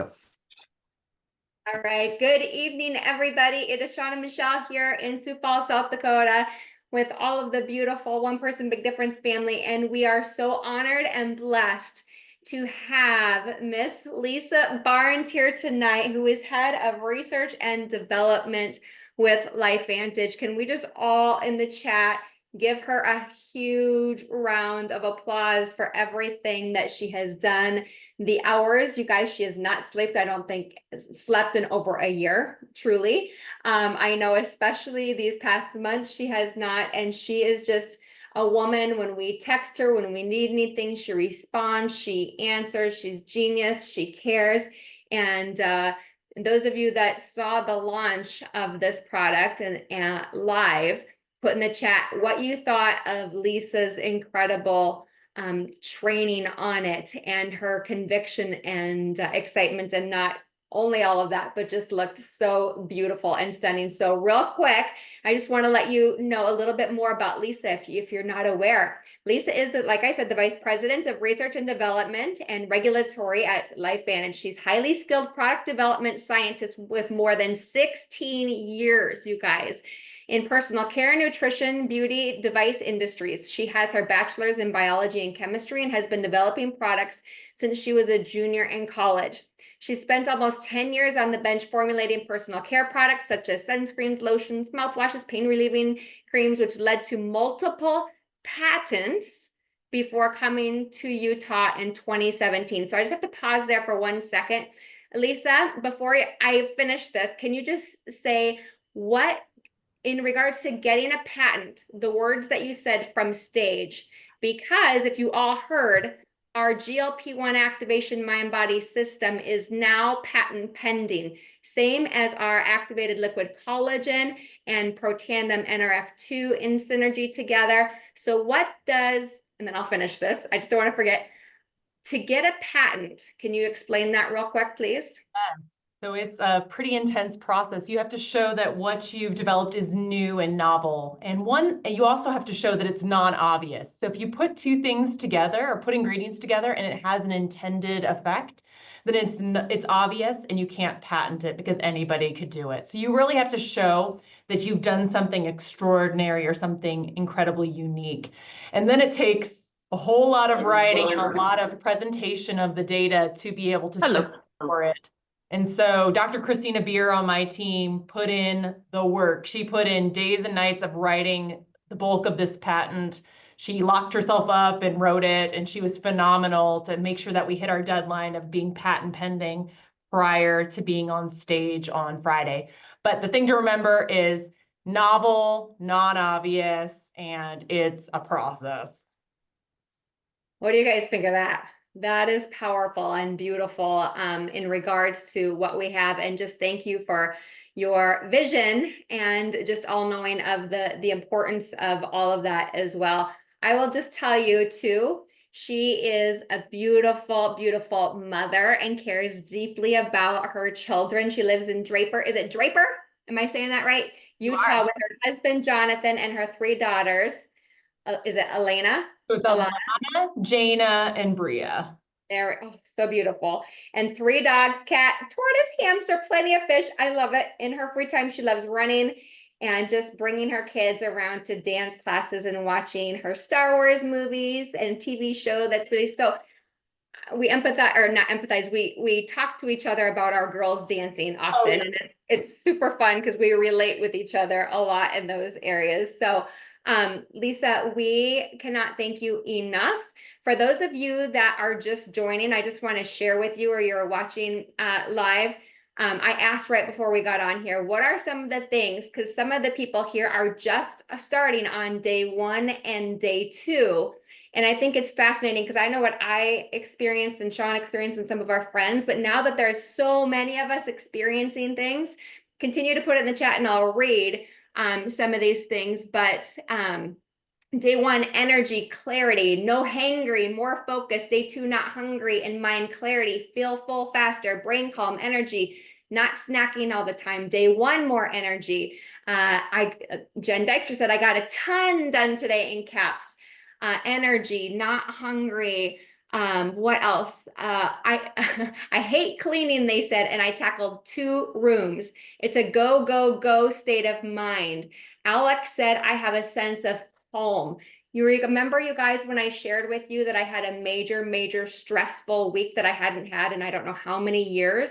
Yep. All right. Good evening, everybody. It is Shawn and Michelle here in Sioux Falls, South Dakota, with all of the beautiful One Person Big Difference family. And we are so honored and blessed to have Miss Lisa Barnes here tonight, who is head of research and development with LifeVantage. Can we just all in the chat give her a huge round of applause for everything that she has done? The hours, you guys, she has not slept, I don't think, slept in over a year, truly. I know especially these past months, she has not, and she is just a woman. When we text her, when we need anything, she responds, she answers, she's genius, she cares. And those of you that saw the launch of this product and live, put in the chat what you thought of Lisa's incredible training on it and her conviction and excitement, and not only all of that, but just looked so beautiful and stunning. So real quick, I just want to let you know a little bit more about Lisa if you're not aware. Lisa is, like I said, the Vice President of Research and Development and Regulatory at LifeVantage. She's highly skilled product development scientist with more than 16 years, you guys, in personal care, nutrition, beauty, device industries. She has her bachelor's in biology and chemistry and has been developing products since she was a junior in college. She spent almost 10 years on the bench formulating personal care products such as sunscreens, lotions, mouthwashes, pain-relieving creams, which led to multiple patents before coming to Utah in 2017. So I just have to pause there for 1 second. Lisa, before I finish this, can you just say what, in regards to getting a patent, the words that you said from stage, because if you all heard, our GLP-1 activation mind-body system is now patent pending, same as our activated liquid collagen and Protandim NRF2 in synergy together. So what does, and then I'll finish this, I just don't want to forget, to get a patent, can you explain that real quick, please? Yes. So it's a pretty intense process. You have to show that what you've developed is new and novel. And you also have to show that it's non-obvious. So if you put two things together or put ingredients together and it has an intended effect, then it's obvious and you can't patent it because anybody could do it. So you really have to show that you've done something extraordinary or something incredibly unique. And then it takes a whole lot of writing and a lot of presentation of the data to be able to support for it. And so Dr. Christina Beer on my team put in the work. She put in days and nights of writing the bulk of this patent. She locked herself up and wrote it, and she was phenomenal to make sure that we hit our deadline of being patent pending prior to being on stage on Friday. But the thing to remember is novel, non-obvious, and it's a process. What do you guys think of that? That is powerful and beautiful in regards to what we have. And just thank you for your vision and just all knowing of the importance of all of that as well. I will just tell you too, she is a beautiful, beautiful mother and cares deeply about her children. She lives in Draper. Is it Draper? Am I saying that right? Utah, with her husband, Jonathan, and her 3 daughters. Is it Elena? So it's Alana, Jaina, and Bria. There, oh, so beautiful. And 3 dogs, cat, tortoise, hamster, plenty of fish. I love it. In her free time, she loves running and just bringing her kids around to dance classes and watching her Star Wars movies and TV show. That's really, so we empathize, or not empathize, we talk to each other about our girls dancing often. And it's super fun because we relate with each other a lot in those areas. So Lisa, we cannot thank you enough. For those of you that are just joining, I just want to share with you, or you're watching live, I asked right before we got on here, what are some of the things, because some of the people here are just starting on day 1 and day 2. And I think it's fascinating because I know what I experienced and Shawn experienced and some of our friends, but now that there's so many of us experiencing things, continue to put it in the chat and I'll read some of these things. But day 1, energy, clarity, no hangry, more focused. Day 2, not hungry and mind clarity, feel full faster, brain calm, energy, not snacking all the time. Day 1, more energy. Jen Dykstra said, I got a ton done today in caps. Energy, not hungry, What else? I I hate cleaning, they said, and I tackled 2 rooms. It's a go, go, go state of mind. Alex said I have a sense of calm. You remember, you guys, when I shared with you that I had a major, major stressful week that I hadn't had in I don't know how many years,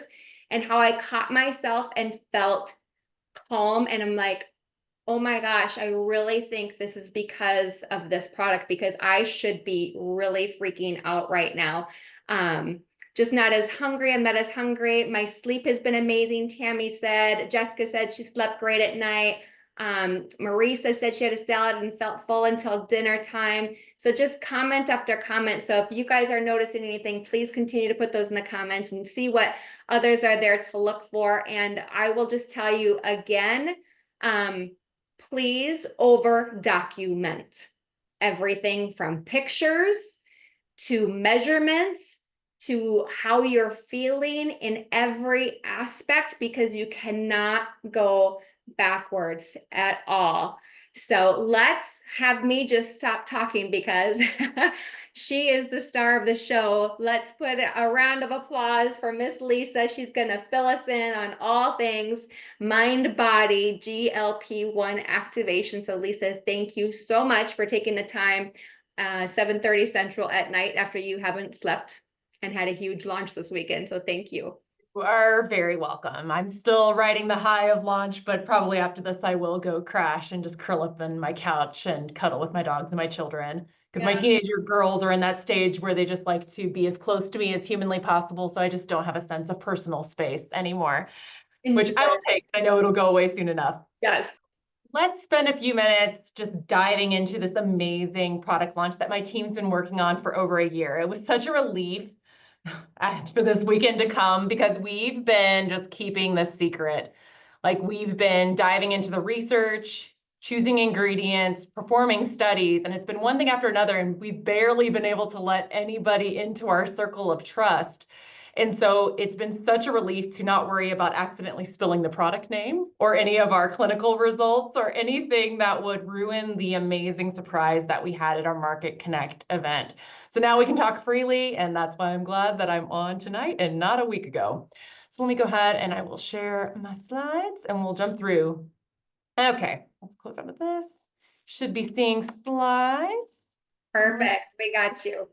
and how I caught myself and felt calm. And I'm like, oh my gosh, I really think this is because of this product, because I should be really freaking out right now. Um, just not as hungry. I'm not as hungry. My sleep has been amazing. Tammy said, Jessica said she slept great at night. Marisa said she had a salad and felt full until dinner time. So just comment after comment. So if you guys are noticing anything, please continue to put those in the comments and see what others are there to look for. And I will just tell you again, please over document everything from pictures to measurements to how you're feeling in every aspect, because you cannot go backwards at all. So let's have me just stop talking, because she is the star of the show. Let's put a round of applause for Miss Lisa. She's going to fill us in on all things mind body GLP-1 activation. So Lisa, thank you so much for taking the time 7:30 Central at night after you haven't slept and had a huge launch this weekend. So thank you. You are very welcome. I'm still riding the high of launch, but probably after this, I will go crash and just curl up in my couch and cuddle with my dogs and my children. Because my teenager girls are in that stage where they just like to be as close to me as humanly possible. So I just don't have a sense of personal space anymore, which I will take. I know it'll go away soon enough. Yes. Let's spend a few minutes just diving into this amazing product launch that my team's been working on for over a year. It was such a relief for this weekend to come, because we've been just keeping this secret. Like, we've been diving into the research, choosing ingredients, performing studies, and it's been one thing after another, and we've barely been able to let anybody into our circle of trust. And so it's been such a relief to not worry about accidentally spilling the product name or any of our clinical results or anything that would ruin the amazing surprise that we had at our Market Connect event. So now we can talk freely, and that's why I'm glad that I'm on tonight and not a week ago. So let me go ahead and I will share my slides and we'll jump through. Okay, let's close out of this. Should be seeing slides. Perfect. We got you.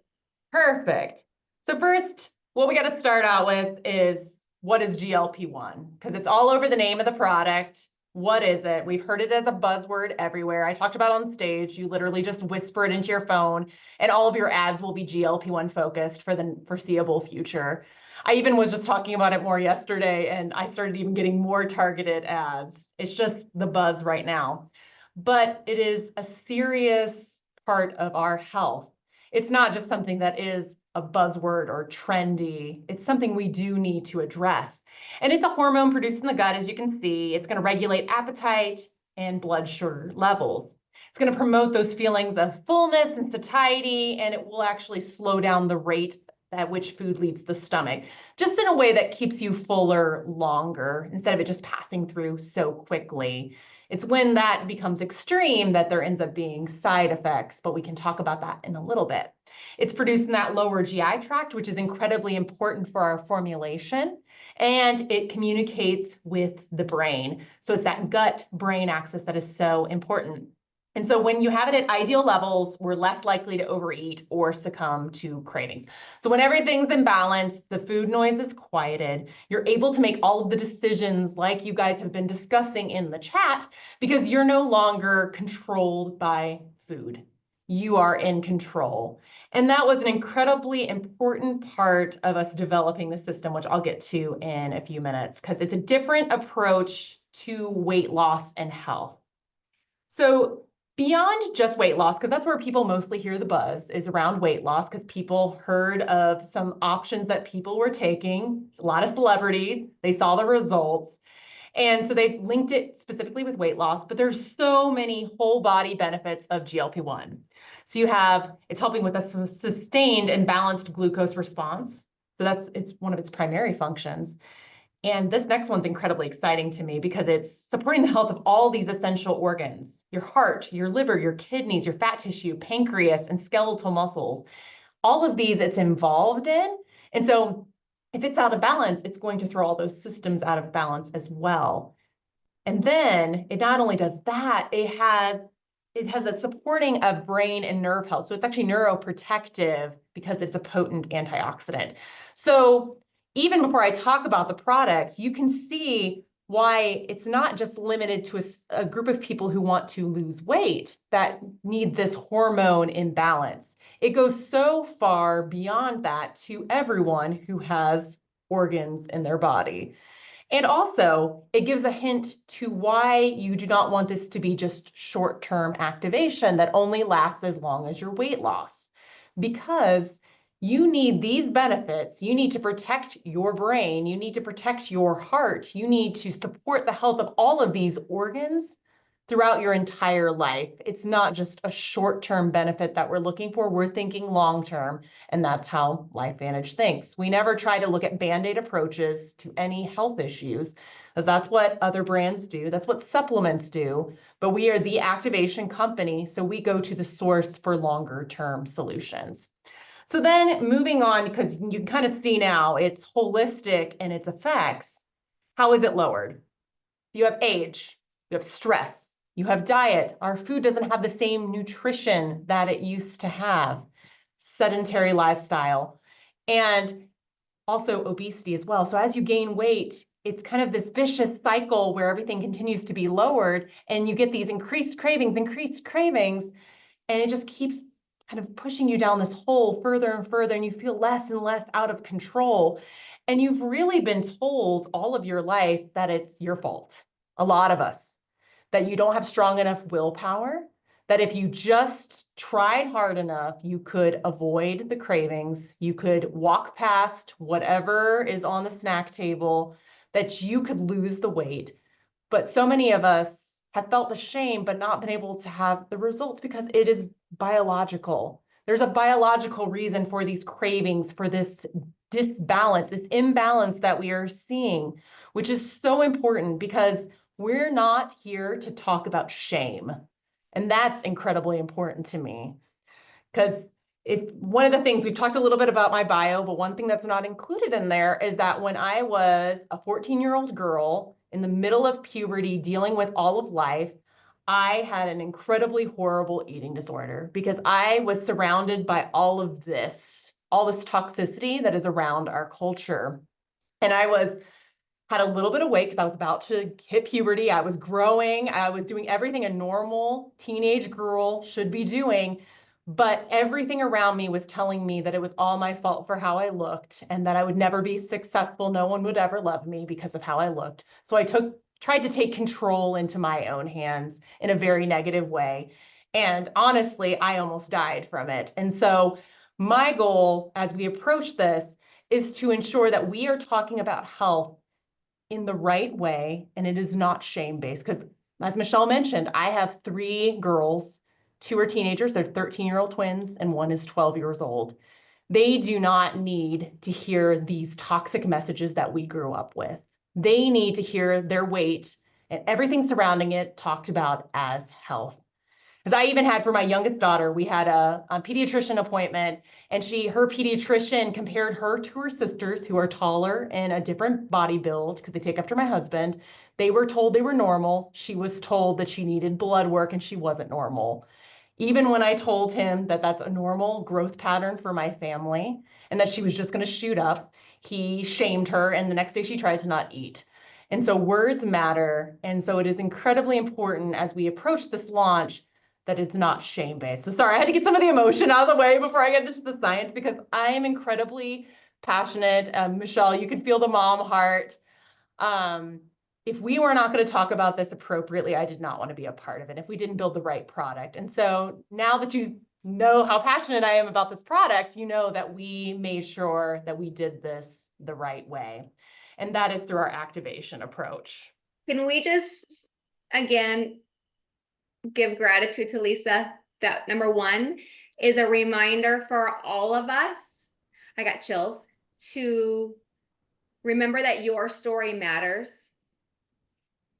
Perfect. So first, what we got to start out with is, what is GLP-1? Because it's all over the name of the product. What is it? We've heard it as a buzzword everywhere. I talked about it on stage. You literally just whisper it into your phone, and all of your ads will be GLP-1 focused for the foreseeable future. I even was just talking about it more yesterday, and I started even getting more targeted ads. It's just the buzz right now. But it is a serious part of our health. It's not just something that is a buzzword or trendy. It's something we do need to address. And it's a hormone produced in the gut, as you can see. It's going to regulate appetite and blood sugar levels. It's going to promote those feelings of fullness and satiety, and it will actually slow down the rate at which food leaves the stomach, just in a way that keeps you fuller longer instead of it just passing through so quickly. It's when that becomes extreme that there ends up being side effects, but we can talk about that in a little bit. It's produced in that lower GI tract, which is incredibly important for our formulation, and it communicates with the brain. So it's that gut-brain axis that is so important. And so when you have it at ideal levels, we're less likely to overeat or succumb to cravings. So when everything's in balance, the food noise is quieted, you're able to make all of the decisions like you guys have been discussing in the chat, because you're no longer controlled by food. You are in control. And that was an incredibly important part of us developing the system, which I'll get to in a few minutes, because it's a different approach to weight loss and health. So beyond just weight loss, because that's where people mostly hear the buzz, is around weight loss, because people heard of some options that people were taking, a lot of celebrities, they saw the results. And so they've linked it specifically with weight loss, but there's so many whole body benefits of GLP-1. So you have, it's helping with a sustained and balanced glucose response. So it's one of its primary functions. And this next one's incredibly exciting to me, because it's supporting the health of all these essential organs: your heart, your liver, your kidneys, your fat tissue, pancreas, and skeletal muscles. All of these it's involved in. And so if it's out of balance, it's going to throw all those systems out of balance as well. And then it not only does that, it has a supporting of brain and nerve health. So it's actually neuroprotective because it's a potent antioxidant. So even before I talk about the product, you can see why it's not just limited to a group of people who want to lose weight that need this hormone imbalance. It goes so far beyond that to everyone who has organs in their body. And also, it gives a hint to why you do not want this to be just short-term activation that only lasts as long as your weight loss. Because you need these benefits, you need to protect your brain, you need to protect your heart, you need to support the health of all of these organs throughout your entire life. It's not just a short-term benefit that we're looking for, we're thinking long-term, and that's how LifeVantage thinks. We never try to look at Band-Aid approaches to any health issues, because that's what other brands do, that's what supplements do, but we are the activation company, so we go to the source for longer-term solutions. So then moving on, because you can kind of see now it's holistic in its effects, how is it lowered? You have age, you have stress, you have diet. Our food doesn't have the same nutrition that it used to have, sedentary lifestyle, and also obesity as well. So as you gain weight, it's kind of this vicious cycle where everything continues to be lowered and you get these increased cravings, and it just keeps kind of pushing you down this hole further and further, and you feel less and less out of control. And you've really been told all of your life that it's your fault, a lot of us, that you don't have strong enough willpower, that if you just tried hard enough, you could avoid the cravings, you could walk past whatever is on the snack table, that you could lose the weight. But so many of us have felt the shame, but not been able to have the results because it is biological. There's a biological reason for these cravings, for this disbalance, this imbalance that we are seeing, which is so important because we're not here to talk about shame. And that's incredibly important to me. Because if one of the things we've talked a little bit about my bio, but one thing that's not included in there is that when I was a 14-year-old girl in the middle of puberty, dealing with all of life, I had an incredibly horrible eating disorder because I was surrounded by all this toxicity that is around our culture. And I had a little bit of weight because I was about to hit puberty. I was growing. I was doing everything a normal teenage girl should be doing. But everything around me was telling me that it was all my fault for how I looked and that I would never be successful. No one would ever love me because of how I looked. So I tried to take control into my own hands in a very negative way. And honestly, I almost died from it. And so my goal as we approach this is to ensure that we are talking about health in the right way, and it is not shame-based. Because as Michelle mentioned, I have 3 girls, 2 are teenagers, they're 13-year-old twins, and 1 is 12 years old. They do not need to hear these toxic messages that we grew up with. They need to hear their weight and everything surrounding it talked about as health. Because I even had for my youngest daughter, we had a pediatrician appointment, and her pediatrician compared her to her sisters who are taller and a different body build because they take after my husband. They were told they were normal. She was told that she needed blood work and she wasn't normal. Even when I told him that that's a normal growth pattern for my family and that she was just going to shoot up, he shamed her, and the next day she tried to not eat. And so words matter. And so it is incredibly important as we approach this launch that is not shame-based. So sorry, I had to get some of the emotion out of the way before I get into the science because I am incredibly passionate. Michelle, you can feel the mom heart. If we were not going to talk about this appropriately, I did not want to be a part of it if we didn't build the right product. And so now that you know how passionate I am about this product, you know that we made sure that we did this the right way. And that is through our activation approach. Can we just, again, give gratitude to Lisa that number 1 is a reminder for all of us, I got chills, to remember that your story matters.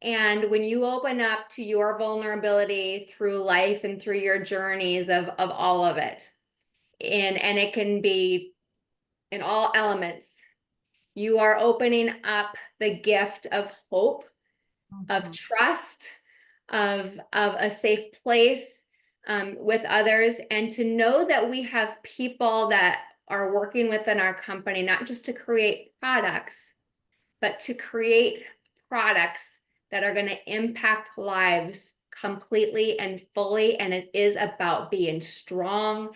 And when you open up to your vulnerability through life and through your journeys of all of it, and it can be in all elements. You are opening up the gift of hope, of trust, of a safe place with others, and to know that we have people that are working within our company, not just to create products, but to create products that are going to impact lives completely and fully. And it is about being strong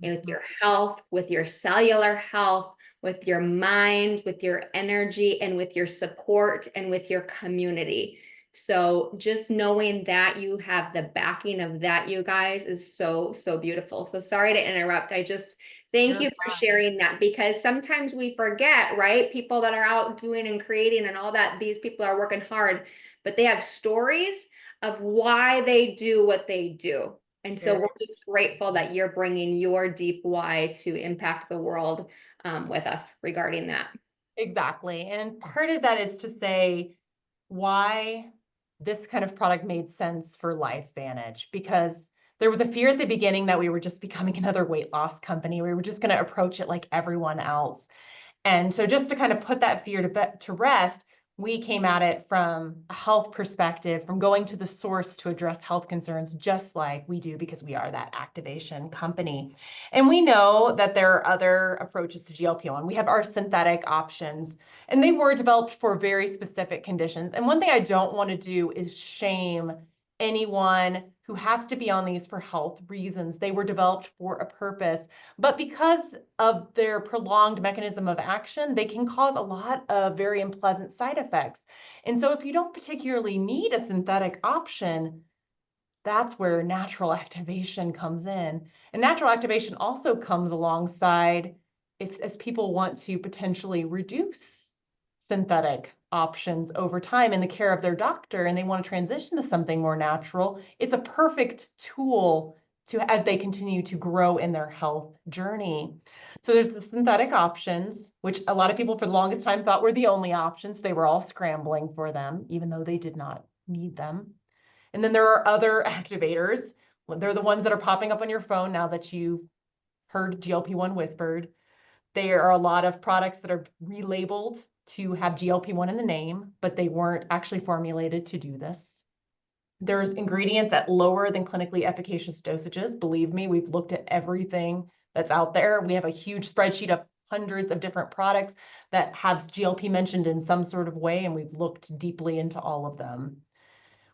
with your health, with your cellular health, with your mind, with your energy, and with your support and with your community. So just knowing that you have the backing of that, you guys, is so, so beautiful. So sorry to interrupt. I just thank you for sharing that, because sometimes we forget, right? People that are out doing and creating and all that, these people are working hard, but they have stories of why they do what they do. And so we're just grateful that you're bringing your deep why to impact the world with us regarding that. Exactly. And part of that is to say why this kind of product made sense for LifeVantage, because there was a fear at the beginning that we were just becoming another weight loss company. We were just going to approach it like everyone else. And so just to kind of put that fear to rest, we came at it from a health perspective, from going to the source to address health concerns, just like we do because we are that activation company. And we know that there are other approaches to GLP-1. We have our synthetic options, and they were developed for very specific conditions. And one thing I don't want to do is shame anyone who has to be on these for health reasons. They were developed for a purpose, but because of their prolonged mechanism of action, they can cause a lot of very unpleasant side effects. And so if you don't particularly need a synthetic option, that's where natural activation comes in. And natural activation also comes alongside as people want to potentially reduce synthetic options over time in the care of their doctor and they want to transition to something more natural. It's a perfect tool as they continue to grow in their health journey. So there's the synthetic options, which a lot of people for the longest time thought were the only options. They were all scrambling for them, even though they did not need them. And then there are other activators. They're the ones that are popping up on your phone now that you've heard GLP-1 whispered. There are a lot of products that are relabeled to have GLP-1 in the name, but they weren't actually formulated to do this. There's ingredients at lower than clinically efficacious dosages. Believe me, we've looked at everything that's out there. We have a huge spreadsheet of hundreds of different products that have GLP mentioned in some sort of way, and we've looked deeply into all of them.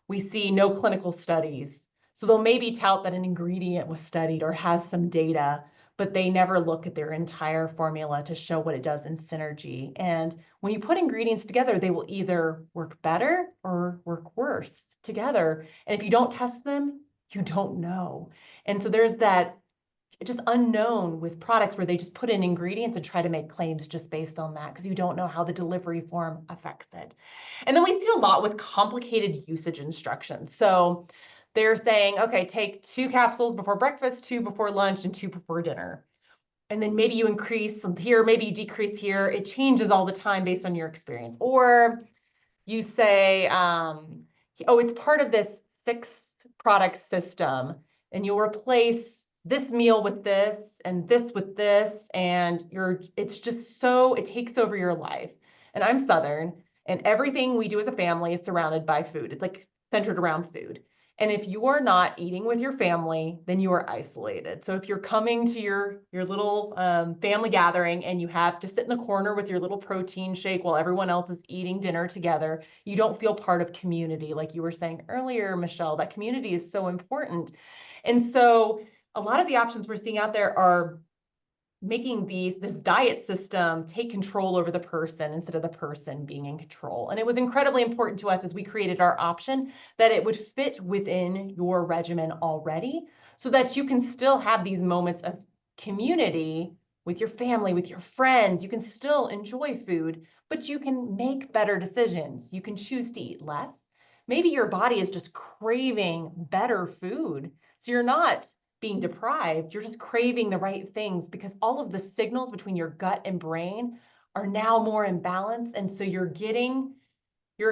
We see no clinical studies. So they'll maybe tout that an ingredient was studied or has some data, but they never look at their entire formula to show what it does in synergy. And when you put ingredients together, they will either work better or work worse together. And if you don't test them, you don't know. And so there's that just unknown with products where they just put in ingredients and try to make claims just based on that because you don't know how the delivery form affects it. And then we see a lot with complicated usage instructions. So they're saying, okay, take 2 capsules before breakfast, 2 before lunch, and 2 before dinner. And then maybe you increase here, maybe you decrease here. It changes all the time based on your experience. Or you say, oh, it's part of this 6-product system, and you'll replace this meal with this and this with this, and it's just so, it takes over your life. And I'm Southern, and everything we do as a family is surrounded by food. It's like centered around food. And if you are not eating with your family, then you are isolated. So if you're coming to your little family gathering and you have to sit in the corner with your little protein shake while everyone else is eating dinner together, you don't feel part of community. Like you were saying earlier, Michelle, that community is so important. And so a lot of the options we're seeing out there are making this diet system take control over the person instead of the person being in control. And it was incredibly important to us as we created our option that it would fit within your regimen already so that you can still have these moments of community with your family, with your friends. You can still enjoy food, but you can make better decisions. You can choose to eat less. Maybe your body is just craving better food. So you're not being deprived, you're just craving the right things because all of the signals between your gut and brain are now more in balance. And so you're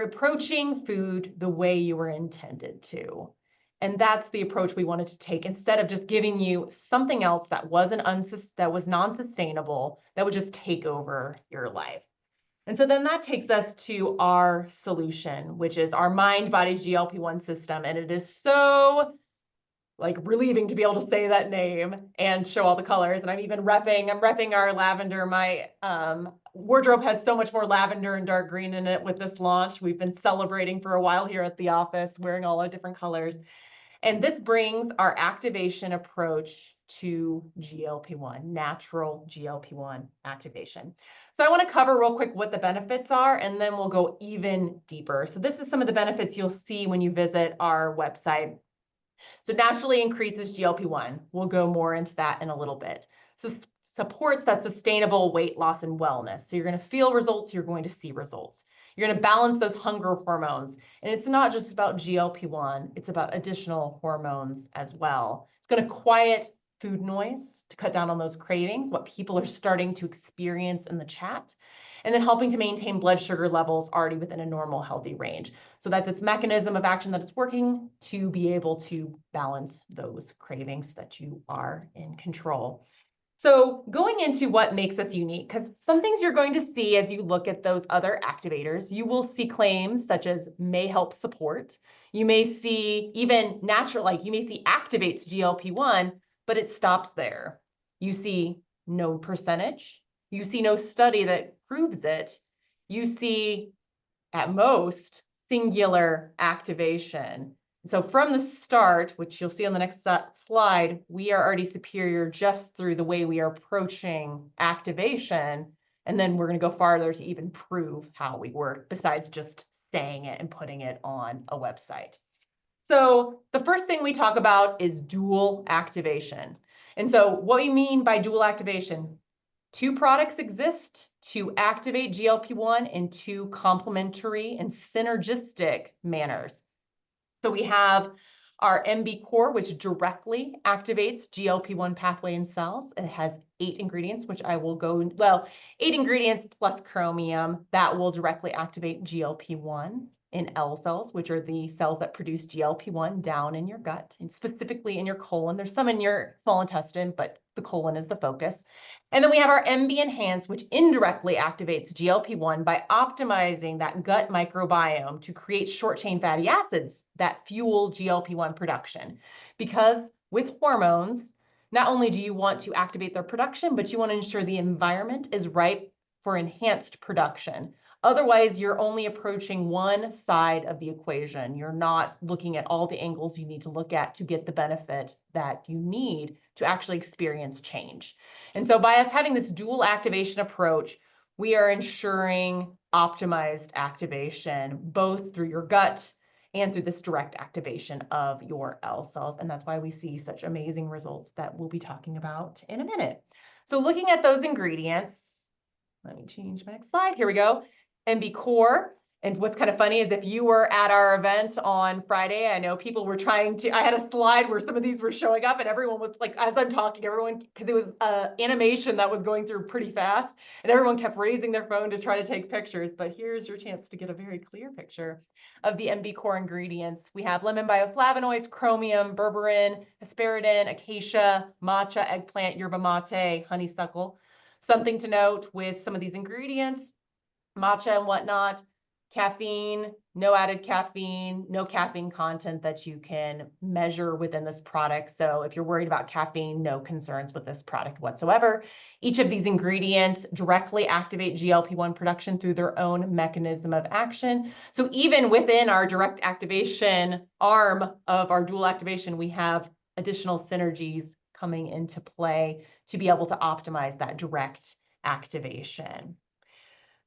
approaching food the way you were intended to. And that's the approach we wanted to take instead of just giving you something else that was non-sustainable, that would just take over your life. And so then that takes us to our solution, which is our mind-body GLP-1 system. And it is so relieving to be able to say that name and show all the colors. And I'm repping our lavender. My wardrobe has so much more lavender and dark green in it with this launch. We've been celebrating for a while here at the office, wearing all our different colors. And this brings our activation approach to GLP-1, natural GLP-1 activation. So I want to cover real quick what the benefits are, and then we'll go even deeper. So this is some of the benefits you'll see when you visit our website. So naturally increases GLP-1. We'll go more into that in a little bit. So supports that sustainable weight loss and wellness. So you're going to feel results, you're going to see results. You're going to balance those hunger hormones. And it's not just about GLP-1, it's about additional hormones as well. It's going to quiet food noise to cut down on those cravings, what people are starting to experience in the chat, and then helping to maintain blood sugar levels already within a normal healthy range. So that's its mechanism of action that it's working to be able to balance those cravings so that you are in control. So going into what makes us unique, because some things you're going to see as you look at those other activators, you will see claims such as may help support. You may see even natural, you may see activates GLP-1, but it stops there. You see no percentage. You see no study that proves it. You see at most singular activation. So from the start, which you'll see on the next slide, we are already superior just through the way we are approaching activation. And then we're going to go farther to even prove how we work besides just saying it and putting it on a website. So the first thing we talk about is dual activation. And so what we mean by dual activation, two products exist to activate GLP-1 in two complementary and synergistic manners. So we have our MB Core, which directly activates GLP-1 pathway in cells. It has 8 ingredients, which I will go, 8 ingredients plus chromium that will directly activate GLP-1 in L cells, which are the cells that produce GLP-1 down in your gut, and specifically in your colon. There's some in your small intestine, but the colon is the focus. And then we have our MB Enhance, which indirectly activates GLP-1 by optimizing that gut microbiome to create short-chain fatty acids that fuel GLP-1 production. Because with hormones, not only do you want to activate their production, but you want to ensure the environment is ripe for enhanced production. Otherwise, you're only approaching one side of the equation. You're not looking at all the angles you need to look at to get the benefit that you need to actually experience change. And so by us having this dual activation approach, we are ensuring optimized activation, both through your gut and through this direct activation of your L cells. And that's why we see such amazing results that we'll be talking about in a minute. So looking at those ingredients, let me change my next slide. Here we go. MB Core. And what's kind of funny is if you were at our event on Friday, I know people were I had a slide where some of these were showing up and everyone was as I'm talking, because it was animation that was going through pretty fast and everyone kept raising their phone to try to take pictures. But here's your chance to get a very clear picture of the MB Core ingredients. We have lemon bioflavonoids, chromium, berberine, hesperidin, acacia, matcha, eggplant, yerba mate, honeysuckle. Something to note with some of these ingredients, matcha and whatnot, caffeine, no added caffeine, no caffeine content that you can measure within this product. So if you're worried about caffeine, no concerns with this product whatsoever. Each of these ingredients directly activate GLP-1 production through their own mechanism of action. So even within our direct activation arm of our dual activation, we have additional synergies coming into play to be able to optimize that direct activation.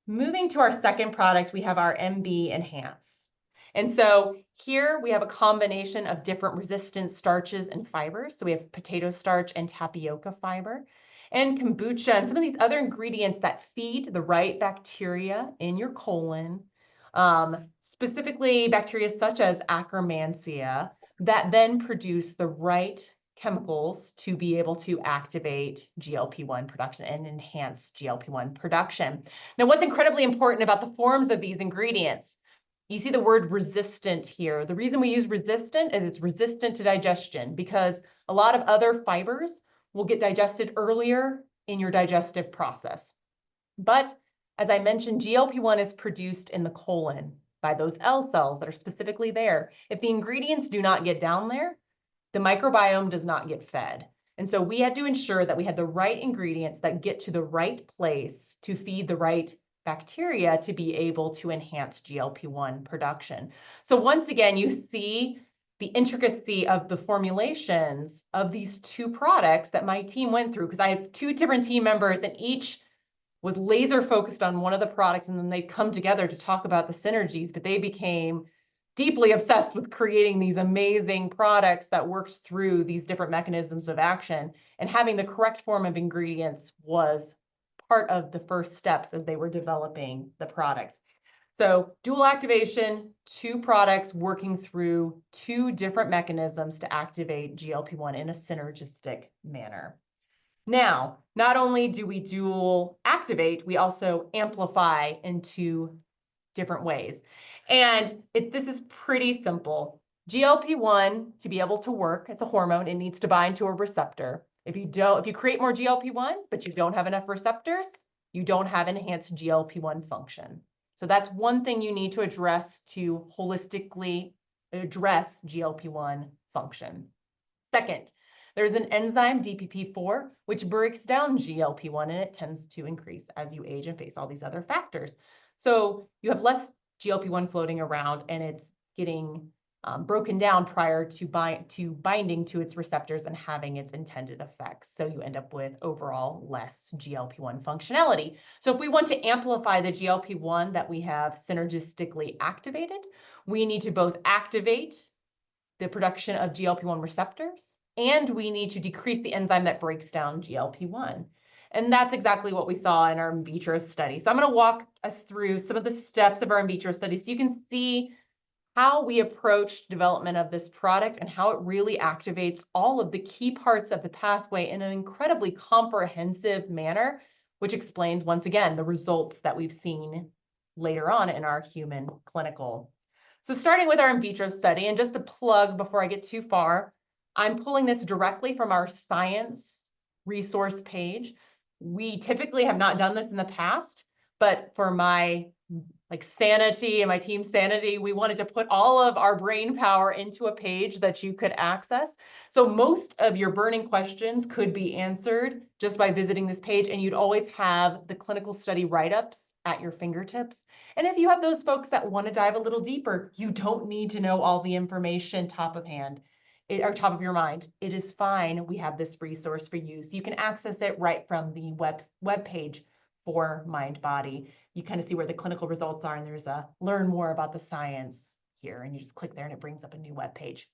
Moving to our second product, we have our MB Enhance. And so here we have a combination of different resistant starches and fibers. So we have potato starch and tapioca fiber and kombucha and some of these other ingredients that feed the right bacteria in your colon, specifically bacteria such as Akkermansia, that then produce the right chemicals to be able to activate GLP-1 production and enhance GLP-1 production. Now, what's incredibly important about the forms of these ingredients? You see the word resistant here. The reason we use resistant is it's resistant to digestion because a lot of other fibers will get digested earlier in your digestive process. But as I mentioned, GLP-1 is produced in the colon by those L cells that are specifically there. If the ingredients do not get down there, the microbiome does not get fed. And so we had to ensure that we had the right ingredients that get to the right place to feed the right bacteria to be able to enhance GLP-1 production. So once again, you see the intricacy of the formulations of these two products that my team went through, because I have two different team members and each was laser focused on one of the products, and then they'd come together to talk about the synergies, but they became deeply obsessed with creating these amazing products that worked through these different mechanisms of action. And having the correct form of ingredients was part of the first steps as they were developing the products. So dual activation, two products working through two different mechanisms to activate GLP-1 in a synergistic manner. Now, not only do we dual activate, we also amplify in two different ways. And this is pretty simple. GLP-1, to be able to work, it's a hormone, it needs to bind to a receptor. If you create more GLP-1, but you don't have enough receptors, you don't have enhanced GLP-1 function. So that's one thing you need to address to holistically address GLP-1 function. Second, there's an enzyme, DPP4, which breaks down GLP-1, and it tends to increase as you age and face all these other factors. So you have less GLP-1 floating around, and it's getting broken down prior to binding to its receptors and having its intended effects. So you end up with overall less GLP-1 functionality. So if we want to amplify the GLP-1 that we have synergistically activated, we need to both activate the production of GLP-1 receptors, and we need to decrease the enzyme that breaks down GLP-1. And that's exactly what we saw in our in vitro study. So I'm going to walk us through some of the steps of our in vitro study so you can see how we approached development of this product and how it really activates all of the key parts of the pathway in an incredibly comprehensive manner, which explains, once again, the results that we've seen later on in our human clinical. So starting with our in vitro study, and just to plug before I get too far, I'm pulling this directly from our science resource page. We typically have not done this in the past, but for my sanity and my team's sanity, we wanted to put all of our brain power into a page that you could access. So most of your burning questions could be answered just by visiting this page, and you'd always have the clinical study write-ups at your fingertips. And if you have those folks that want to dive a little deeper, you don't need to know all the information top of hand or top of your mind. It is fine. We have this resource for you. So you can access it right from the web page for MindBody. You kind of see where the clinical results are, and there's a learn more about the science here, and you just click there and it brings up a new web page.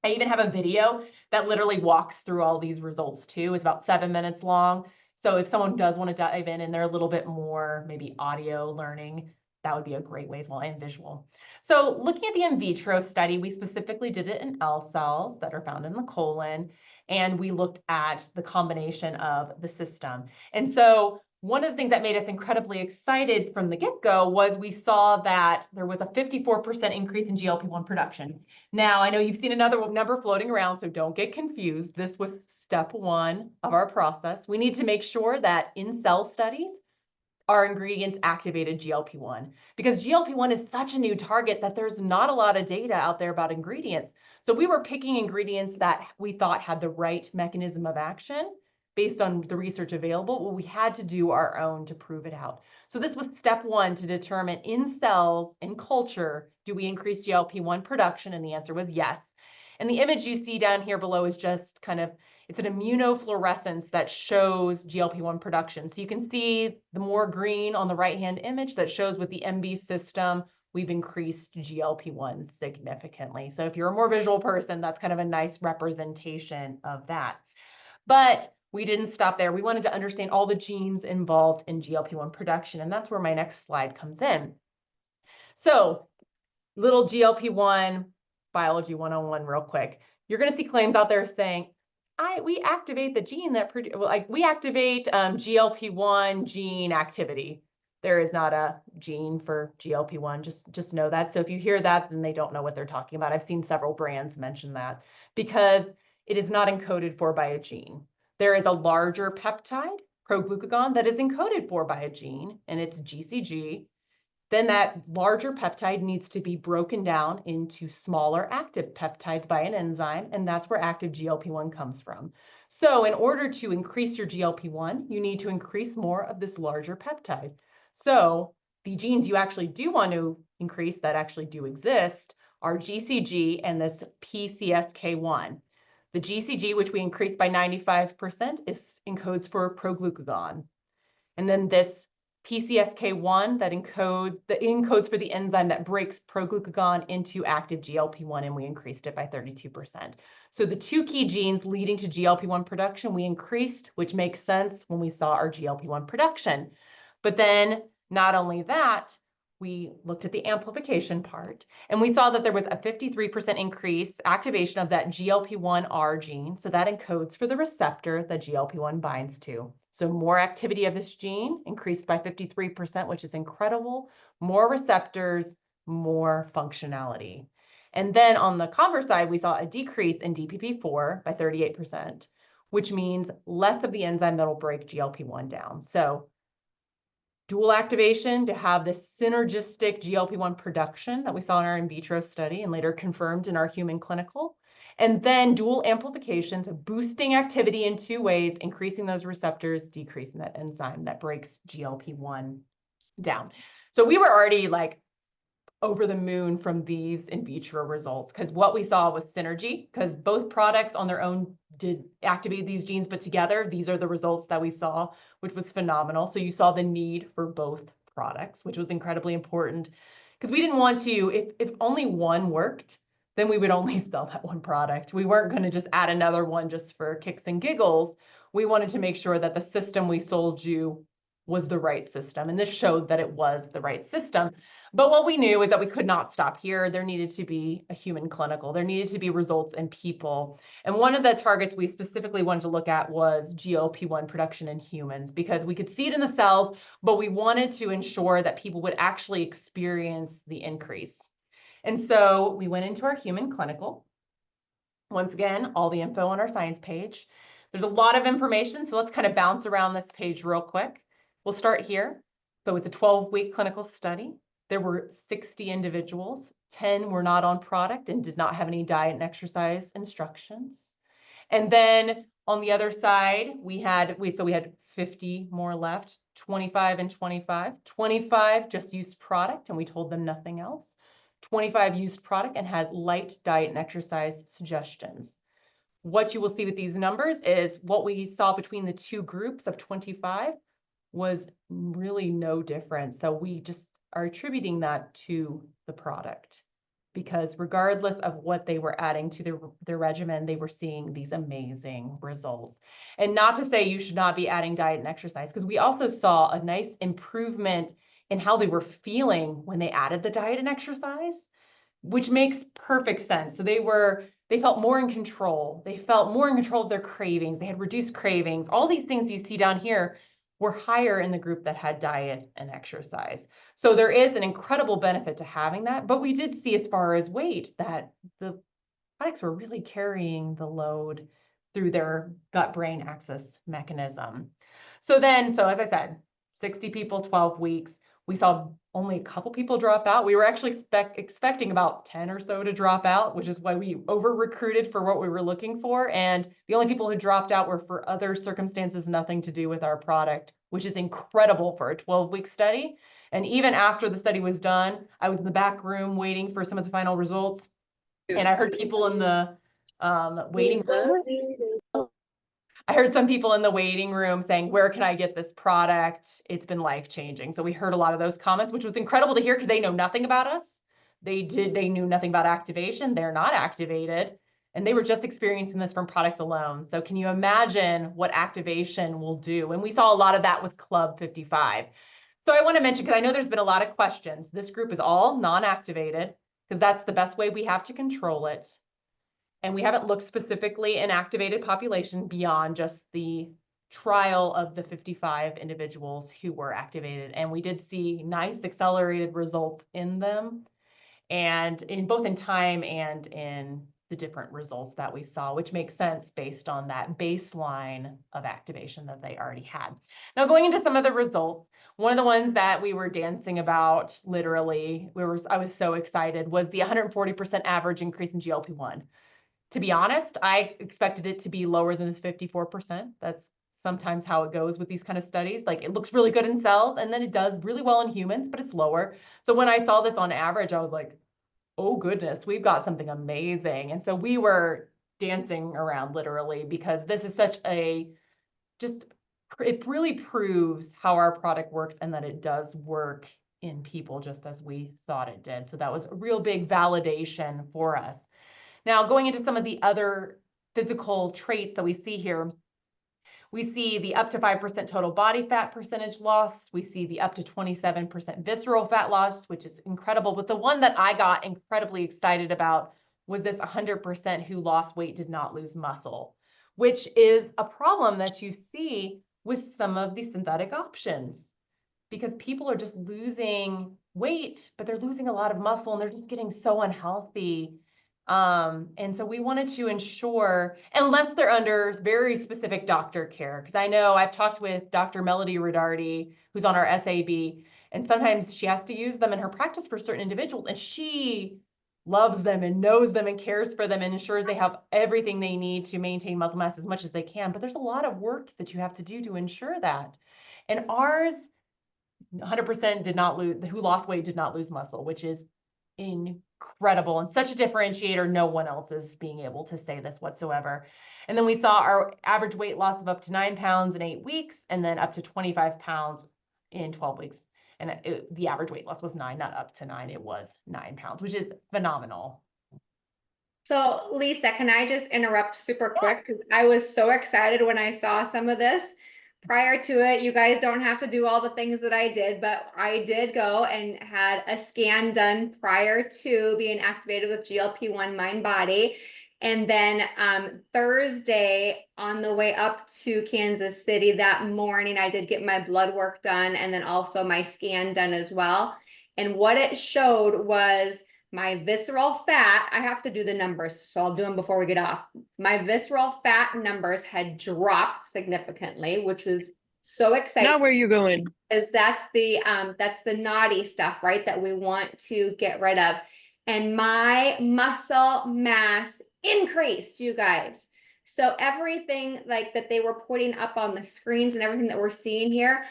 I even have a video that literally walks through all these results too. It's about 7 minutes long. So if someone does want to dive in and they're a little bit more maybe audio learning, that would be a great way as well, and visual. So looking at the in vitro study, we specifically did it in L cells that are found in the colon, and we looked at the combination of the system. And so one of the things that made us incredibly excited from the get-go was we saw that there was a 54% increase in GLP-1 production. Now, I know you've seen another number floating around, so don't get confused. This was step one of our process. We need to make sure that in cell studies, our ingredients activated GLP-1, because GLP-1 is such a new target that there's not a lot of data out there about ingredients. So we were picking ingredients that we thought had the right mechanism of action based on the research available. Well, we had to do our own to prove it out. So this was step one, to determine in cells, in culture, do we increase GLP-1 production? And the answer was yes. And the image you see down here below is just it's an immunofluorescence that shows GLP-1 production. So you can see the more green on the right-hand image that shows with the MB system, we've increased GLP-1 significantly. So if you're a more visual person, that's kind of a nice representation of that. But we didn't stop there. We wanted to understand all the genes involved in GLP-1 production, and that's where my next slide comes in. So little GLP-1 biology 101 real quick. You're going to see claims out there saying, we activate the gene that we activate GLP-1 gene activity. There is not a gene for GLP-1, just know that. So if you hear that, then they don't know what they're talking about. I've seen several brands mention that because it is not encoded for by a gene. There is a larger peptide, proglucagon, that is encoded for by a gene, and it's GCG. Then that larger peptide needs to be broken down into smaller active peptides by an enzyme, and that's where active GLP-1 comes from. So in order to increase your GLP-1, you need to increase more of this larger peptide. So the genes you actually do want to increase that actually do exist are GCG and this PCSK1. The GCG, which we increased by 95%, encodes for proglucagon. And then this PCSK1 that encodes for the enzyme that breaks proglucagon into active GLP-1, and we increased it by 32%. So the two key genes leading to GLP-1 production, we increased, which makes sense when we saw our GLP-1 production. But then not only that, we looked at the amplification part, and we saw that there was a 53% increase activation of that GLP-1R gene. So that encodes for the receptor that GLP-1 binds to. So more activity of this gene increased by 53%, which is incredible. More receptors, more functionality. And then on the converse side, we saw a decrease in DPP4 by 38%, which means less of the enzyme that'll break GLP-1 down. So dual activation to have this synergistic GLP-1 production that we saw in our in vitro study and later confirmed in our human clinical. And then dual amplifications, boosting activity in two ways, increasing those receptors, decreasing that enzyme that breaks GLP-1 down. So we were already like over the moon from these in vitro results, because what we saw was synergy, because both products on their own did activate these genes, but together, these are the results that we saw, which was phenomenal. So you saw the need for both products, which was incredibly important, because we didn't want to, if only one worked, then we would only sell that one product. We weren't going to just add another one just for kicks and giggles. We wanted to make sure that the system we sold you was the right system. And this showed that it was the right system. But what we knew is that we could not stop here. There needed to be a human clinical. There needed to be results in people. And one of the targets we specifically wanted to look at was GLP-1 production in humans, because we could see it in the cells, but we wanted to ensure that people would actually experience the increase. And so we went into our human clinical. Once again, all the info on our science page. There's a lot of information, so let's kind of bounce around this page real quick. We'll start here. So it's a 12-week clinical study. There were 60 individuals. 10 were not on product and did not have any diet and exercise instructions. And then on the other side, we had 50 more left, 25 and 25. 25 just used product and we told them nothing else. 25 used product and had light diet and exercise suggestions. What you will see with these numbers is what we saw between the two groups of 25 was really no difference. So we just are attributing that to the product, because regardless of what they were adding to their regimen, they were seeing these amazing results. And not to say you should not be adding diet and exercise, because we also saw a nice improvement in how they were feeling when they added the diet and exercise, which makes perfect sense. So they felt more in control. They felt more in control of their cravings. They had reduced cravings. All these things you see down here were higher in the group that had diet and exercise. So there is an incredible benefit to having that, but we did see as far as weight that the products were really carrying the load through their gut-brain axis mechanism. So as I said, 60 people, 12 weeks. We saw only a couple people drop out. We were actually expecting about 10 or so to drop out, which is why we over-recruited for what we were looking for. And the only people who dropped out were for other circumstances, nothing to do with our product, which is incredible for a 12-week study. And even after the study was done, I was in the back room waiting for some of the final results. And I heard people in the waiting room. I heard some people in the waiting room saying, where can I get this product? It's been life-changing. So we heard a lot of those comments, which was incredible to hear, because they know nothing about us. They knew nothing about activation. They're not activated. And they were just experiencing this from products alone. So can you imagine what activation will do? And we saw a lot of that with Club 55. So I want to mention, because I know there's been a lot of questions, this group is all non-activated, because that's the best way we have to control it. And we haven't looked specifically in activated population beyond just the trial of the 55 individuals who were activated, and we did see nice accelerated results in them, and in both in time and in the different results that we saw, which makes sense based on that baseline of activation that they already had. Now, going into some of the results, one of the ones that we were dancing about, literally, I was so excited, was the 140% average increase in GLP-1. To be honest, I expected it to be lower than the 54%. That's sometimes how it goes with these kind of studies. Like, it looks really good in cells, and then it does really well in humans, but it's lower. So when I saw this on average, I was like, oh goodness, we've got something amazing. And so we were dancing around, literally, because this is such a, just, it really proves how our product works and that it does work in people just as we thought it did. So that was a real big validation for us. Now, going into some of the other physical traits that we see here, we see the up to 5% total body fat percentage loss. We see the up to 27% visceral fat loss, which is incredible. But the one that I got incredibly excited about was this 100% who lost weight did not lose muscle, which is a problem that you see with some of the synthetic options, because people are just losing weight, but they're losing a lot of muscle and they're just getting so unhealthy. And so we wanted to ensure, unless they're under very specific doctor care, because I know I've talked with Dr. Melody Ridardi, who's on our SAB, and sometimes she has to use them in her practice for certain individuals, and she loves them and knows them and cares for them and ensures they have everything they need to maintain muscle mass as much as they can. But there's a lot of work that you have to do to ensure that. And ours, 100% did not lose, who lost weight did not lose muscle, which is incredible and such a differentiator. No one else is being able to say this whatsoever. And then we saw our average weight loss of up to 9 pounds in 8 weeks, and then up to 25 pounds in 12 weeks. And the average weight loss was 9, not up to 9, it was 9 pounds, which is phenomenal. So Lisa, can I just interrupt super quick? Because I was so excited when I saw some of this. Prior to it, you guys don't have to do all the things that I did, but I did go and had a scan done prior to being activated with GLP-1 Mind Body. And then Thursday on the way up to Kansas City that morning, I did get my blood work done and then also my scan done as well. And what it showed was my visceral fat, I have to do the numbers, so I'll do them before we get off. My visceral fat numbers had dropped significantly, which was so exciting. Now where you going? Because that's the naughty stuff, right? That we want to get rid of. And my muscle mass increased, you guys. So everything like that they were putting up on the screens and everything that we're seeing here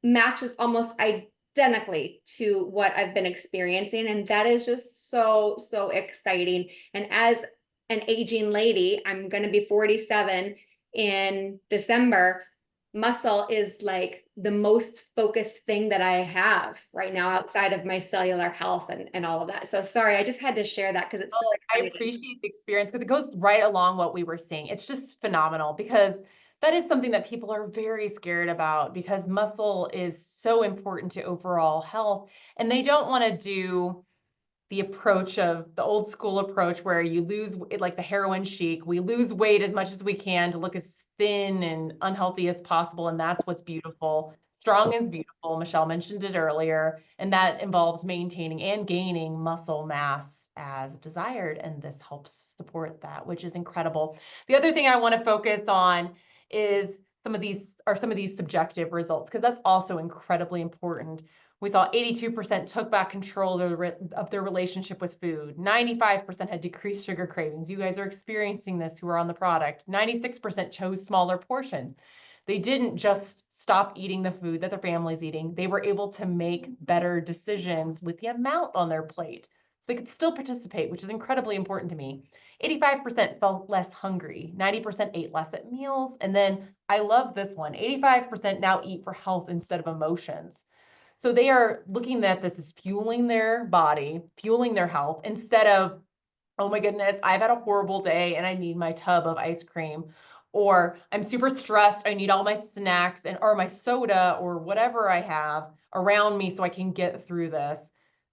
matches almost identically to what I've been experiencing. And that is just so, so exciting. And as an aging lady, I'm going to be 47 in December. Muscle is like the most focused thing that I have right now outside of my cellular health and all of that. So sorry, I just had to share that because it's so I appreciate the experience because it goes right along what we were seeing. It's just phenomenal because that is something that people are very scared about, because muscle is so important to overall health, and they don't want to do the approach of the old school approach where you lose, like the heroin chic, we lose weight as much as we can to look as thin and unhealthy as possible. And that's what's beautiful. Strong is beautiful. Michelle mentioned it earlier, and that involves maintaining and gaining muscle mass as desired. And this helps support that, which is incredible. The other thing I want to focus on is some of these subjective results, because that's also incredibly important. We saw 82% took back control of their relationship with food. 95% had decreased sugar cravings. You guys are experiencing this who are on the product. 96% chose smaller portions. They didn't just stop eating the food that their family's eating. They were able to make better decisions with the amount on their plate, so they could still participate, which is incredibly important to me. 85% felt less hungry. 90% ate less at meals. And then I love this one. 85% now eat for health instead of emotions. So they are looking at this as fueling their body, fueling their health, instead of, oh my goodness, I've had a horrible day and I need my tub of ice cream, or I'm super stressed, I need all my snacks and or my soda or whatever I have around me so I can get through this.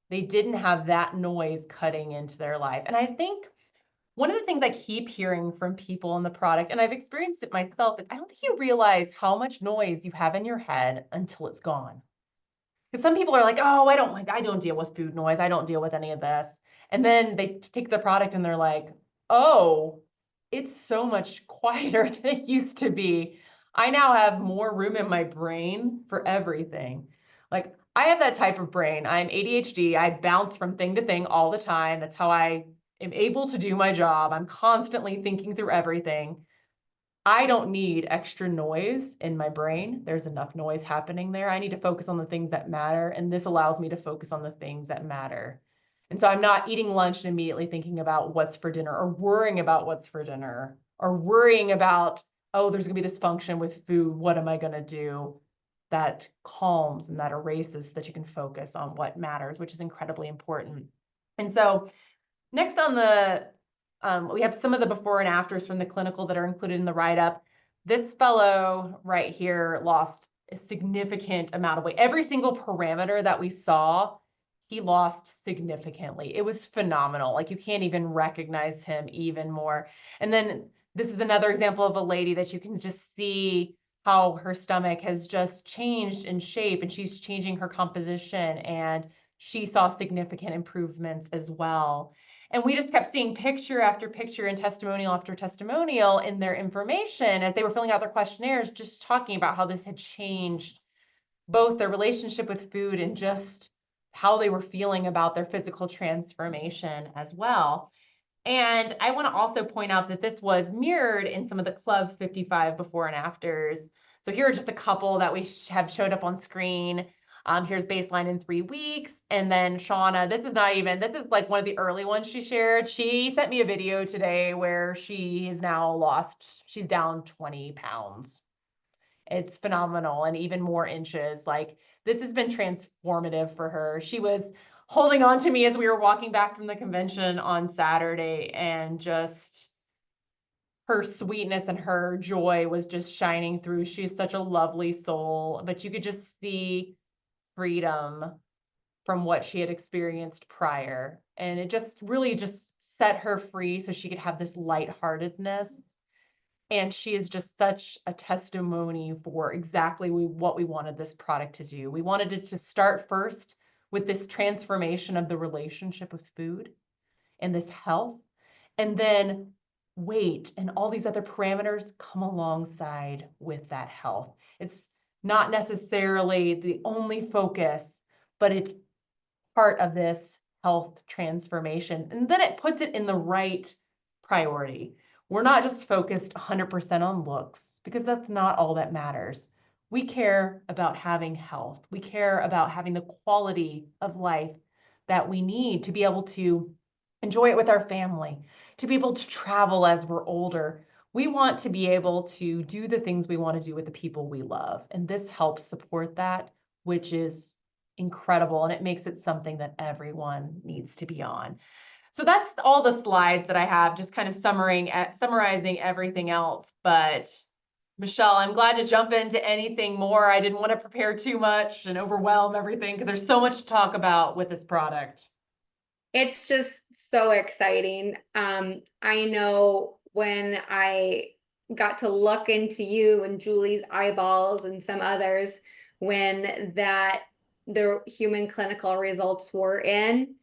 They didn't have that noise cutting into their life. And I think One of the things I keep hearing from people on the product, and I've experienced it myself, is I don't think you realize how much noise you have in your head until it's gone. Because some people are like, oh, I don't deal with food noise. I don't deal with any of this. And then they take the product and they're like, oh, it's so much quieter than it used to be. I now have more room in my brain for everything. Like I have that type of brain. I'm ADHD. I bounce from thing to thing all the time. That's how I am able to do my job. I'm constantly thinking through everything. I don't need extra noise in my brain. There's enough noise happening there. I need to focus on the things that matter. And this allows me to focus on the things that matter. And so I'm not eating lunch and immediately thinking about what's for dinner or worrying about what's for dinner or worrying about, oh, there's going to be this function with food. What am I going to do? That calms and that erases so that you can focus on what matters, which is incredibly important. And so next on the we have some of the before and afters from the clinical that are included in the write-up. This fellow right here lost a significant amount of weight. Every single parameter that we saw, he lost significantly. It was phenomenal. Like you can't even recognize him even more. And then this is another example of a lady that you can just see how her stomach has just changed in shape and she's changing her composition and she saw significant improvements as well. And we just kept seeing picture after picture and testimonial after testimonial in their information as they were filling out their questionnaires, just talking about how this had changed both their relationship with food and just how they were feeling about their physical transformation as well. And I want to also point out that this was mirrored in some of the Club 55 before and afters. So here are just a couple that we have showed up on screen. Here's baseline in 3 weeks. And then Shauna, this is like one of the early ones she shared. She sent me a video today where she is now she's down 20 pounds. It's phenomenal and even more inches. Like this has been transformative for her. She was holding on to me as we were walking back from the convention on Saturday and just her sweetness and her joy was just shining through. She's such a lovely soul, but you could just see freedom from what she had experienced prior. And it just really just set her free so she could have this lightheartedness. And she is just such a testimony for exactly what we wanted this product to do. We wanted it to start first with this transformation of the relationship with food and this health, and then weight and all these other parameters come alongside with that health. It's not necessarily the only focus, but it's part of this health transformation. And then it puts it in the right priority. We're not just focused 100% on looks because that's not all that matters. We care about having health. We care about having the quality of life that we need to be able to enjoy it with our family, to be able to travel as we're older. We want to be able to do the things we want to do with the people we love. And this helps support that, which is incredible. And it makes it something that everyone needs to be on. So that's all the slides that I have, just kind of summarizing everything else. But Michelle, I'm glad to jump into anything more. I didn't want to prepare too much and overwhelm everything because there's so much to talk about with this product. It's just so exciting. I know when I got to look into you and Julie's eyeballs and some others when the human clinical results were in,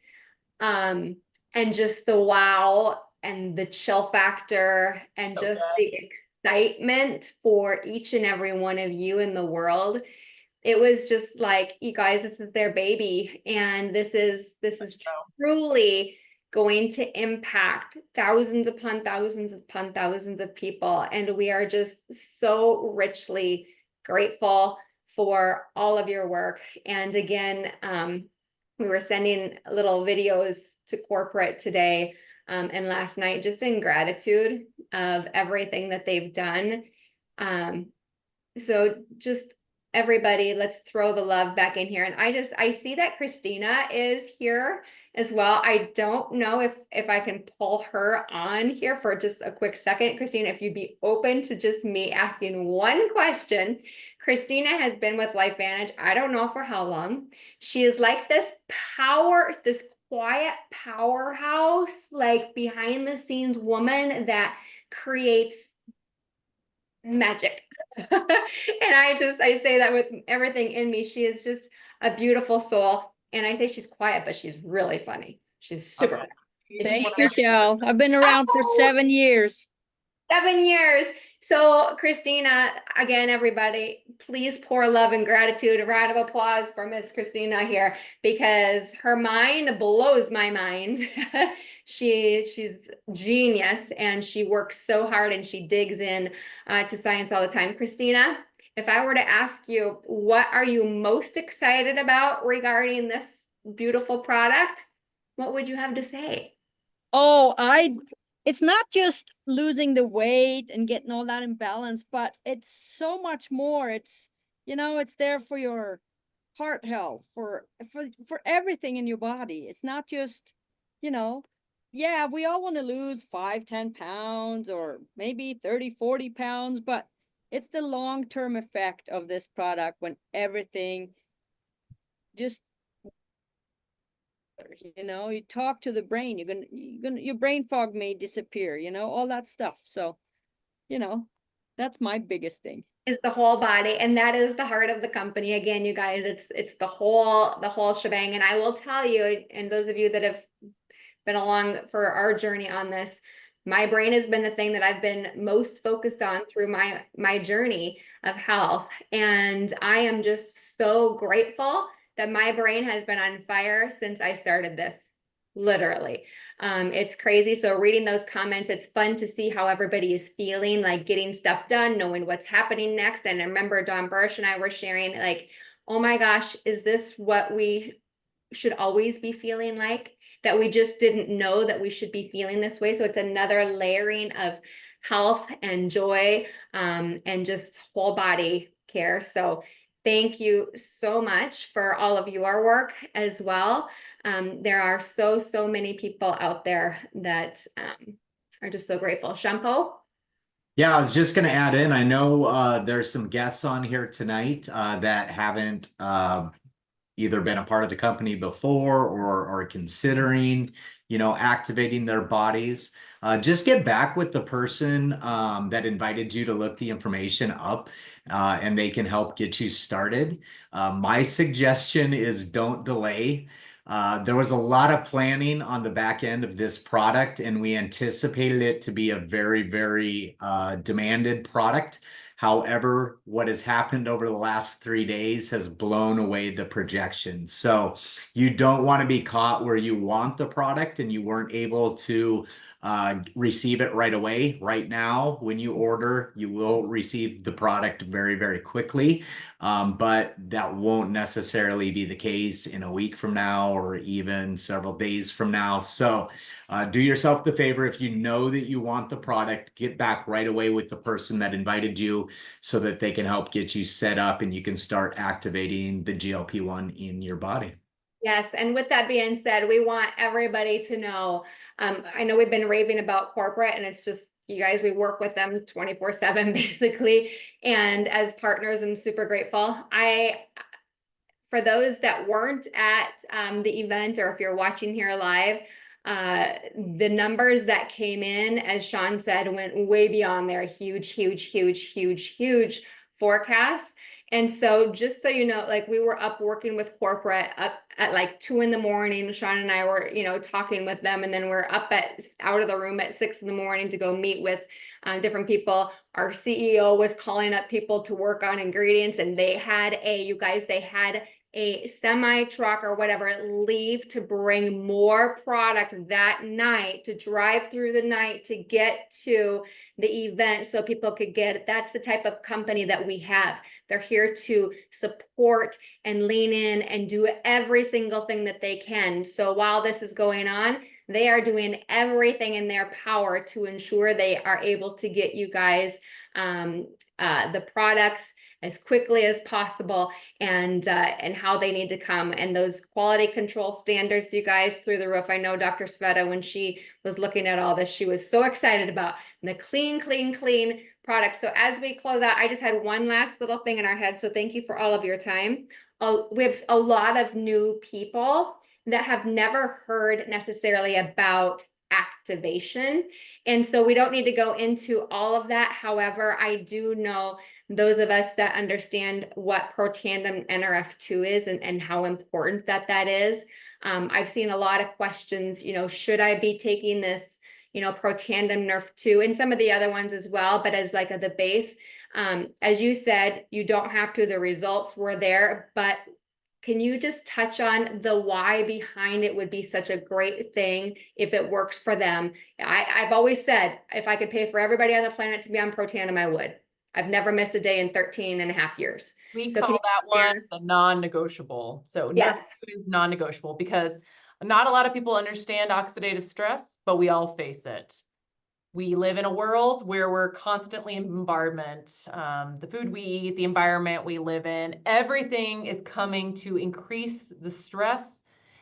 and just the wow and the chill factor and just the excitement for each and every one of you in the world. It was just like, you guys, this is their baby, and this is truly going to impact thousands upon thousands upon thousands of people. And we are just so richly grateful for all of your work. And again, we were sending little videos to corporate today and last night, just in gratitude of everything that they've done. So just everybody, let's throw the love back in here. And I see that Christina is here as well. I don't know if I can pull her on here for just a quick second. Christina, if you'd be open to just me asking one question. Christina has been with LifeVantage, I don't know for how long. She is like this quiet powerhouse, like behind the scenes woman that creates magic. And I say that with everything in me. She is just a beautiful soul. And I say she's quiet, but she's really funny. She's super Okay. funny. She's just Thanks, one of Michelle. I've been around for our- 7 years. 7 years. So, Christina, again, everybody, please pour love and gratitude. A round of applause for Miss Christina here because her mind blows my mind. She's genius and she works so hard and she digs in to science all the time. Christina, if I were to ask you, what are you most excited about regarding this beautiful product? What would you have to say? Oh, it's not just losing the weight and getting all that in balance, but it's so much more. It's there for your heart health, for everything in your body. It's not just, yeah, we all want to lose 5, 10 pounds or maybe 30, 40 pounds, but it's the long-term effect of this product when everything just, you talk to the brain, your brain fog may disappear, all that stuff. So, that's my biggest thing. Is the whole body, and that is the heart of the company. Again, you guys, it's the whole shebang. And I will tell you, and those of you that have been along for our journey on this, my brain has been the thing that I've been most focused on through my journey of health. And I am just so grateful that my brain has been on fire since I started this, literally. It's crazy. So reading those comments, it's fun to see how everybody is feeling, like getting stuff done, knowing what's happening next. And I remember Dawn Bursch and I were sharing like, oh my gosh, is this what we should always be feeling like? That we just didn't know that we should be feeling this way. So it's another layering of health and joy and just whole body care. So thank you so much for all of your work as well. There are so many people out there that are just so grateful. Shampoo? Yeah, I was just going to add in, I know there's some guests on here tonight that haven't either been a part of the company before or considering, activating their bodies. Just get back with the person that invited you to look the information up and they can help get you started. My suggestion is don't delay. There was a lot of planning on the back end of this product, and we anticipated it to be a very, very demanded product. However, what has happened over the last 3 days has blown away the projections. So you don't want to be caught where you want the product and you weren't able to receive it right away. Right now, when you order, you will receive the product very, very quickly. But that won't necessarily be the case in a week from now or even several days from now. So do yourself the favor, if you know that you want the product, get back right away with the person that invited you so that they can help get you set up and you can start activating the GLP-1 in your body. Yes, and with that being said, we want everybody to know, I know we've been raving about corporate and it's just, you guys, we work with them 24/7 basically. And as partners, I'm super grateful. For those that weren't at the event, or if you're watching here live, the numbers that came in, as Sean said, went way beyond their huge forecasts. And so just so you know, like we were up working with corporate up at like 2 a.m. Sean and I were, talking with them, and then we're up out of the room at 6 a.m. to go meet with different people. Our CEO was calling up people to work on ingredients, and they had a semi truck or whatever leave to bring more product that night, to drive through the night to get to the event so people could get it. That's the type of company that we have. They're here to support and lean in and do every single thing that they can. So while this is going on, they are doing everything in their power to ensure they are able to get you guys the products as quickly as possible, and how they need to come, and those quality control standards, you guys, through the roof. I know Dr. Sveta, when she was looking at all this, she was so excited about the clean products. So as we close out, I just had one last little thing in our head. So thank you for all of your time. We have a lot of new people that have never heard necessarily about activation. And so we don't need to go into all of that. However, I do know those of us that understand what Protandim NRF2 is and how important that is. I've seen a lot of questions, should I be taking this, Protandim NRF2 and some of the other ones as well, but as like the base. As you said, you don't have to, the results were there, but can you just touch on the why behind it would be such a great thing if it works for them? I've always said, if I could pay for everybody on the planet to be on Protandim, I would. I've never missed a day in 13 and a half years. We So call that one share? the non-negotiable. So Yes. NRF2 is non-negotiable because not a lot of people understand oxidative stress, but we all face it. We live in a world where we're constantly in bombardment. The food we eat, the environment we live in, everything is coming to increase the stress,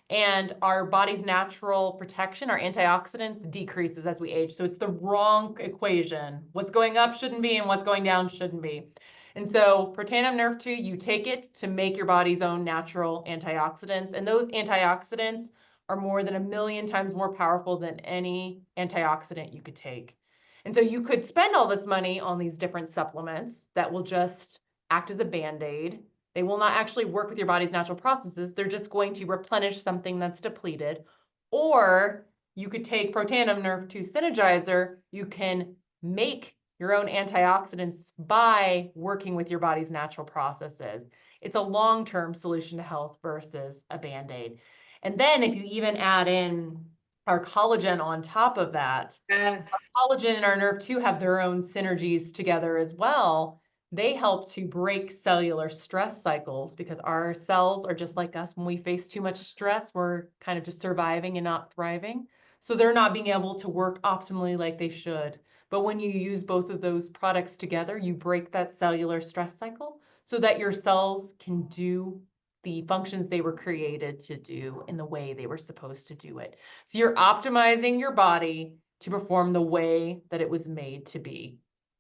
and our body's natural protection, our antioxidants, decreases as we age. So it's the wrong equation. What's going up shouldn't be, and what's going down shouldn't be. And so Protandim NRF2, you take it to make your body's own natural antioxidants, and those antioxidants are more than 1 million times more powerful than any antioxidant you could take. And so you could spend all this money on these different supplements that will just act as a Band-Aid. They will not actually work with your body's natural processes. They're just going to replenish something that's depleted. Or you could take Protandim NRF2 Synergizer. You can make your own antioxidants by working with your body's natural processes. It's a long-term solution to health versus a Band-Aid. And then if you even add in our collagen on top of that, Yes. our collagen and our NRF2 have their own synergies together as well. They help to break cellular stress cycles because our cells are just like us. When we face too much stress, we're kind of just surviving and not thriving. So they're not being able to work optimally like they should. But when you use both of those products together, you break that cellular stress cycle so that your cells can do the functions they were created to do in the way they were supposed to do it. So you're optimizing your body to perform the way that it was made to be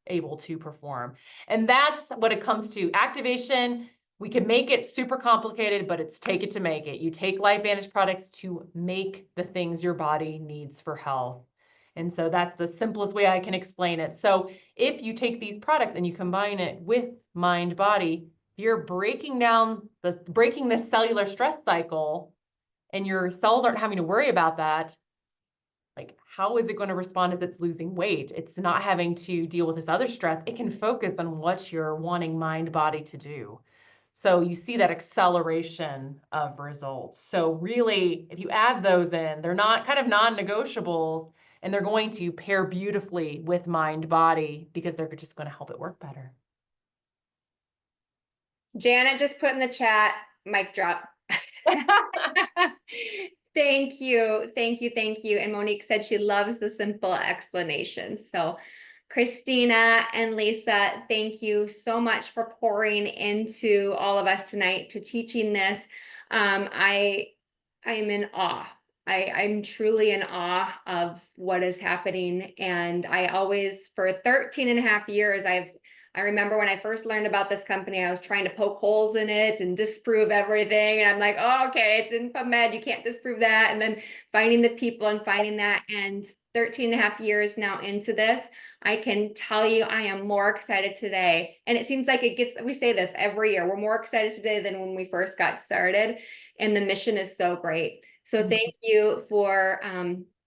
able to perform. And that's what it comes to. Activation, we can make it super complicated, but it's take it to make it. You take LifeVantage products to make the things your body needs for health. And so that's the simplest way I can explain it. So if you take these products and you combine it with mind body, you're breaking the cellular stress cycle, and your cells aren't having to worry about that. Like, how is it going to respond as it's losing weight? It's not having to deal with this other stress. It can focus on what you're wanting mind body to do. So you see that acceleration of results. So really, if you add those in, they're not kind of non-negotiables, and they're going to pair beautifully with mind body because they're just going to help it work better. Janet just put in the chat, mic drop. Thank you. Thank you. Thank you. And Monique said she loves the simple explanations. So Christina and Lisa, thank you so much for pouring into all of us tonight, to teaching this. I am in awe. I'm truly in awe of what is happening. And I always, for 13 and a half years, I remember when I first learned about this company, I was trying to poke holes in it and disprove everything. And I'm like, oh, okay, it's in PubMed, you can't disprove that. And then finding the people and finding that. And 13 and a half years now into this, I can tell you I am more excited today. And it seems like we say this every year, we're more excited today than when we first got started. And the mission is so great. So thank you for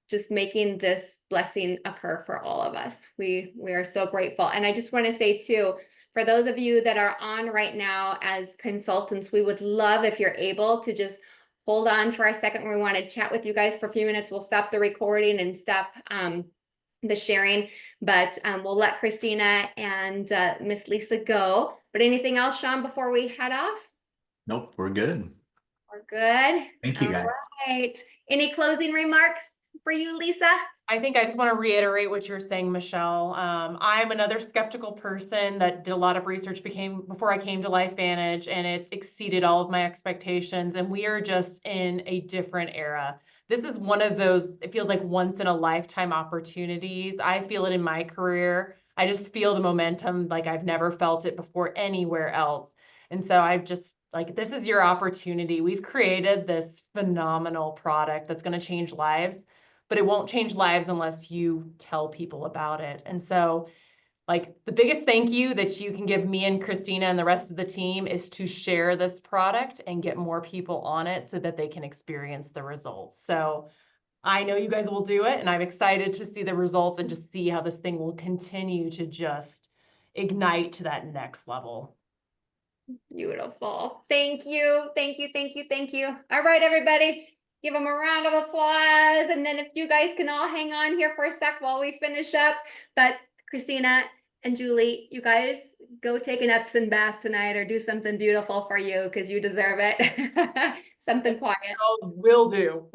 just making this blessing occur for all of us. We are so grateful. And I just want to say too, for those of you that are on right now as consultants, we would love if you're able to just hold on for a second. We want to chat with you guys for a few minutes. We'll stop the recording and stop the sharing, but we'll let Christina and Miss Lisa go. But anything else, Sean, before we head off? Nope, we're good. We're good. Thank you, guys. All right. Any closing remarks for you, Lisa? I think I just want to reiterate what you're saying, Michelle. I'm another skeptical person that did a lot of research before I came to LifeVantage, and it's exceeded all of my expectations. And we are just in a different era. This is one of those, it feels like once in a lifetime opportunities. I feel it in my career. I just feel the momentum like I've never felt it before anywhere else. And so Like, this is your opportunity. We've created this phenomenal product that's going to change lives, but it won't change lives unless you tell people about it. And so, like, the biggest thank you that you can give me and Christina and the rest of the team is to share this product and get more people on it so that they can experience the results. So I know you guys will do it, and I'm excited to see the results and just see how this thing will continue to just ignite to that next level. Beautiful. Thank you. Thank you. Thank you. Thank you. All right, everybody. Give them a round of applause. And then if you guys can all hang on here for a sec while we finish up. But Christina and Julie, you guys go take an Epsom bath tonight or do something beautiful for you because you deserve it. Something quiet. Oh, will do.